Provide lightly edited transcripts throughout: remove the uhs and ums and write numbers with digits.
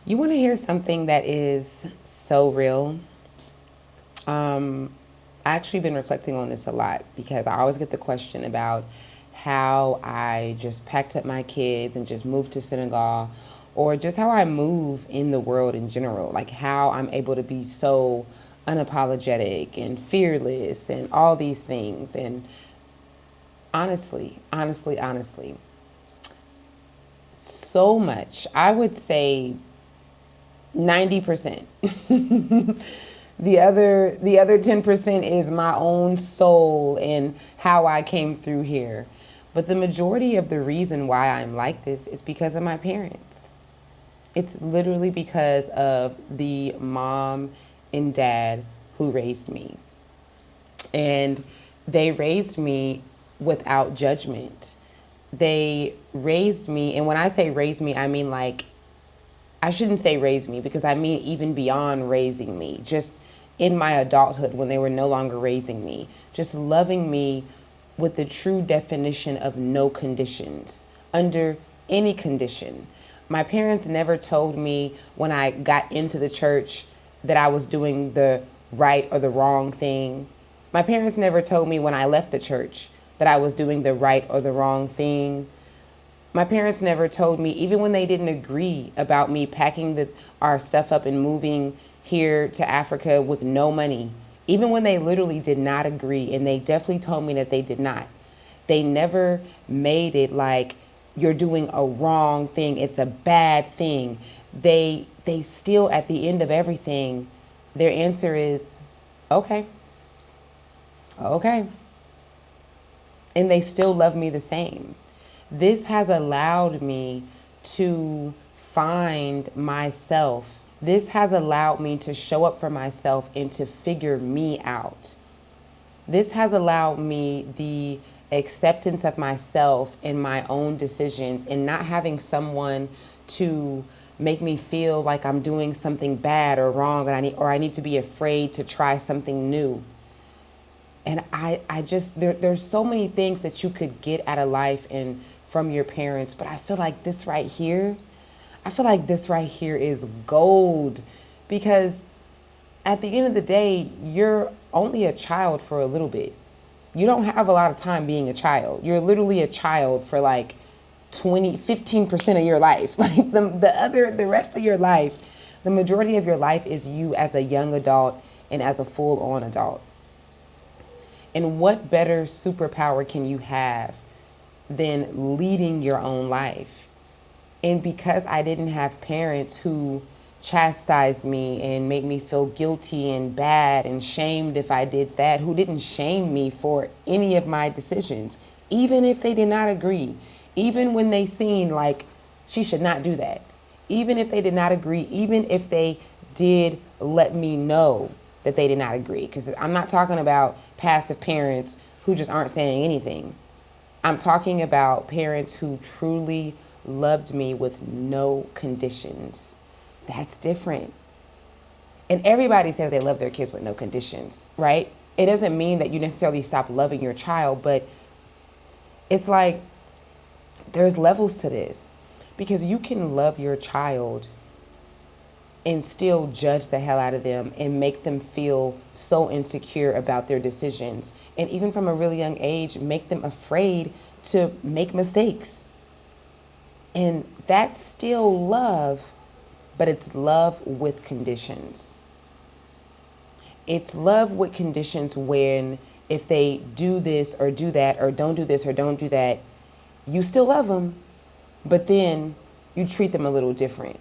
You want to hear something that is so real? I actually been reflecting on this a lot because I always get the question about how I just packed up my kids and just moved to Senegal, or just how I move in the world in general, like how I'm able to be so unapologetic and fearless and all these things. And honestly, so much, I would say 90%. The other 10% is my own soul and how I came through here. But the majority of the reason why I'm like this is because of my parents. It's literally because of the mom and dad who raised me. And they raised me without judgment. They raised me, and when I say raised me, I mean, like, I shouldn't say raise me, because I mean even beyond raising me, just in my adulthood when they were no longer raising me, just loving me with the true definition of no conditions, under any condition. My parents never told me when I got into the church that I was doing the right or the wrong thing. My parents never told me when I left the church that I was doing the right or the wrong thing. My parents never told me, even when they didn't agree about me packing our stuff up and moving here to Africa with no money, even when they literally did not agree, and they definitely told me that they did not, they never made it like you're doing a wrong thing, it's a bad thing. They still, at the end of everything, their answer is, okay, okay. And they still love me the same. This has allowed me to find myself. This has allowed me to show up for myself and to figure me out. This has allowed me the acceptance of myself and my own decisions, and not having someone to make me feel like I'm doing something bad or wrong, and I need to be afraid to try something new. And I just, there's so many things that you could get out of life and from your parents, but I feel like this right here is gold, because at the end of the day, you're only a child for a little bit. You don't have a lot of time being a child. You're literally a child for like 15% of your life. Like the rest of your life, the majority of your life is you as a young adult and as a full on adult. And what better superpower can you have than leading your own life? And because I didn't have parents who chastised me and made me feel guilty and bad and shamed if I did that, who didn't shame me for any of my decisions, even if they did not agree, even when they seen like she should not do that, even if they did not agree, even if they did let me know that they did not agree. Because I'm not talking about passive parents who just aren't saying anything. I'm talking about parents who truly loved me with no conditions. That's different. And everybody says they love their kids with no conditions, right? It doesn't mean that you necessarily stop loving your child, but it's like there's levels to this, because you can love your child and still judge the hell out of them and make them feel so insecure about their decisions. And even from a really young age, make them afraid to make mistakes. And that's still love, but it's love with conditions. It's love with conditions when if they do this or do that, or don't do this or don't do that, you still love them, but then you treat them a little different.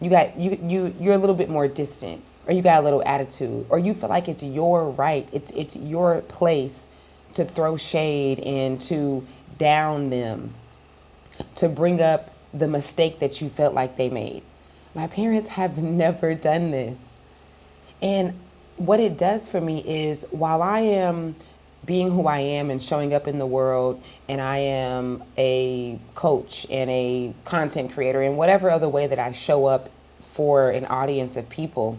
You're a little bit more distant, or you got a little attitude, or you feel like it's your right, it's your place to throw shade and to down them, to bring up the mistake that you felt like they made. My parents have never done this. And what it does for me is, while I am being who I am and showing up in the world, and I am a coach and a content creator and whatever other way that I show up for an audience of people,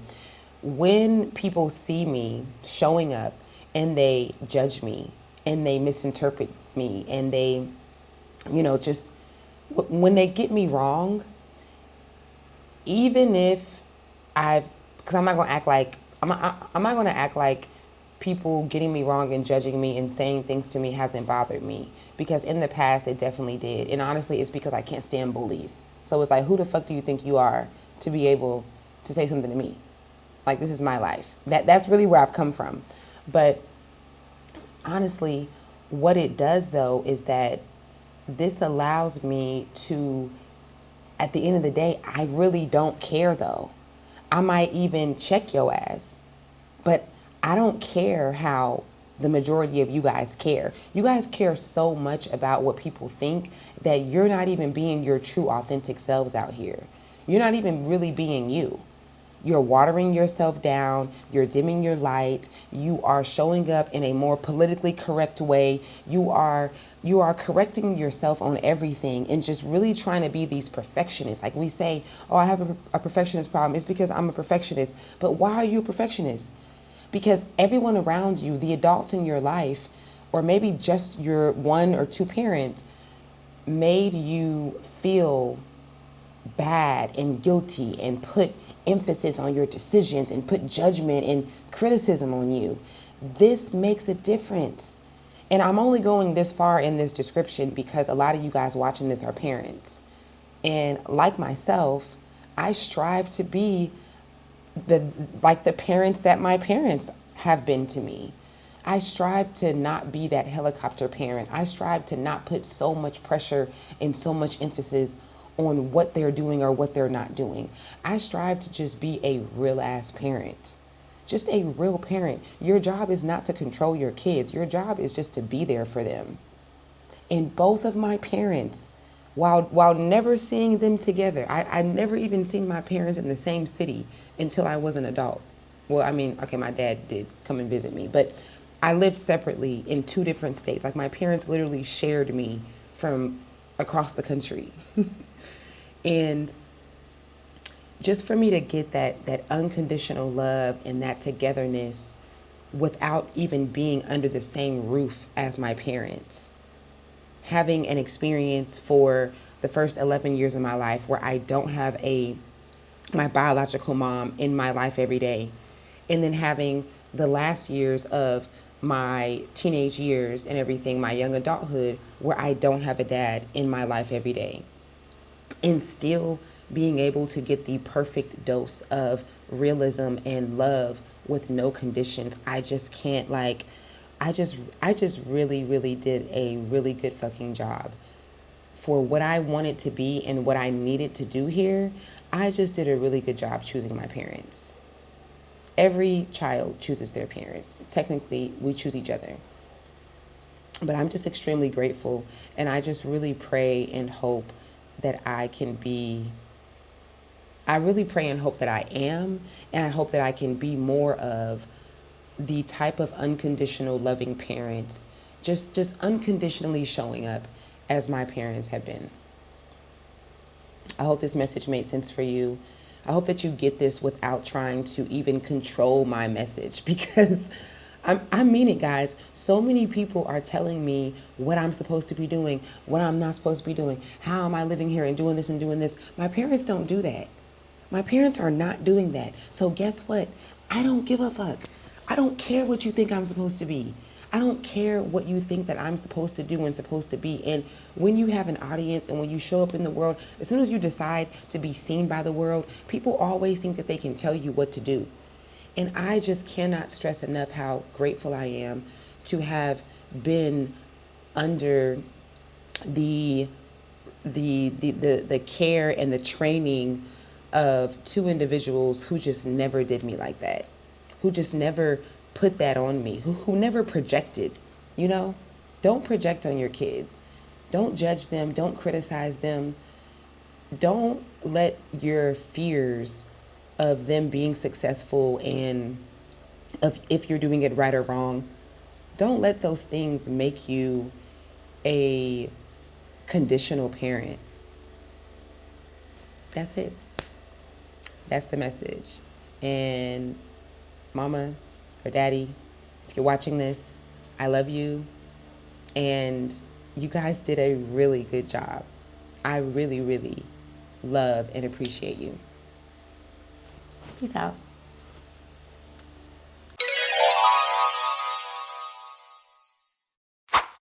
when people see me showing up and they judge me and they misinterpret me and they, just when they get me wrong, even if because I'm not gonna act like I'm not gonna act like people getting me wrong and judging me and saying things to me hasn't bothered me, because in the past it definitely did. And honestly, it's because I can't stand bullies. So it's like, who the fuck do you think you are to be able to say something to me? Like, this is my life. That's really where I've come from. But honestly, what it does though is that this allows me to, at the end of the day, I really don't care though. I might even check your ass, but I don't care how the majority of you guys care. You guys care so much about what people think that you're not even being your true authentic selves out here. You're not even really being you. You're watering yourself down, you're dimming your light, you are showing up in a more politically correct way. You are correcting yourself on everything and just really trying to be these perfectionists. Like we say, oh, I have a perfectionist problem. It's because I'm a perfectionist. But why are you a perfectionist? Because everyone around you, the adults in your life, or maybe just your one or two parents, made you feel bad and guilty and put emphasis on your decisions and put judgment and criticism on you. This makes a difference. And I'm only going this far in this description because a lot of you guys watching this are parents. And like myself, I strive to be the parents that my parents have been to me. I strive to not be that helicopter parent. I strive to not put so much pressure and so much emphasis on what they're doing or what they're not doing. I strive to just be a real ass parent. Just a real parent. Your job is not to control your kids. Your job is just to be there for them. And both of my parents, while never seeing them together, I never even seen my parents in the same city until I was an adult. Well, I mean, okay, my dad did come and visit me, but I lived separately in two different states. Like, my parents literally shared me from across the country. And just for me to get that unconditional love and that togetherness without even being under the same roof as my parents, having an experience for the first 11 years of my life where I don't have my biological mom in my life every day, and then having the last years of my teenage years and everything, my young adulthood, where I don't have a dad in my life every day, and still being able to get the perfect dose of realism and love with no conditions. I just can't, like, I just really, really did a really good fucking job for what I wanted to be and what I needed to do here. I just did a really good job choosing my parents. Every child chooses their parents. Technically, we choose each other. But I'm just extremely grateful, and I just really pray and hope that I really pray and hope that I am, and I hope that I can be more of the type of unconditional loving parents, just unconditionally showing up as my parents have been. I hope this message made sense for you. I hope that you get this without trying to even control my message, because I mean it, guys. So many people are telling me what I'm supposed to be doing, what I'm not supposed to be doing. How am I living here and doing this and doing this? My parents don't do that. My parents are not doing that. So guess what? I don't give a fuck. I don't care what you think I'm supposed to be. I don't care what you think that I'm supposed to do and supposed to be. And when you have an audience and when you show up in the world, as soon as you decide to be seen by the world, people always think that they can tell you what to do. And I just cannot stress enough how grateful I am to have been under the the care and the training of two individuals who just never did me like that, who just never put that on me, who never projected, you know? Don't project on your kids. Don't judge them. Don't criticize them. Don't let your fears of them being successful and of if you're doing it right or wrong, don't let those things make you a conditional parent. That's it. That's the message. And mama or daddy, if you're watching this, I love you. And you guys did a really good job. I really, really love and appreciate you. Peace out.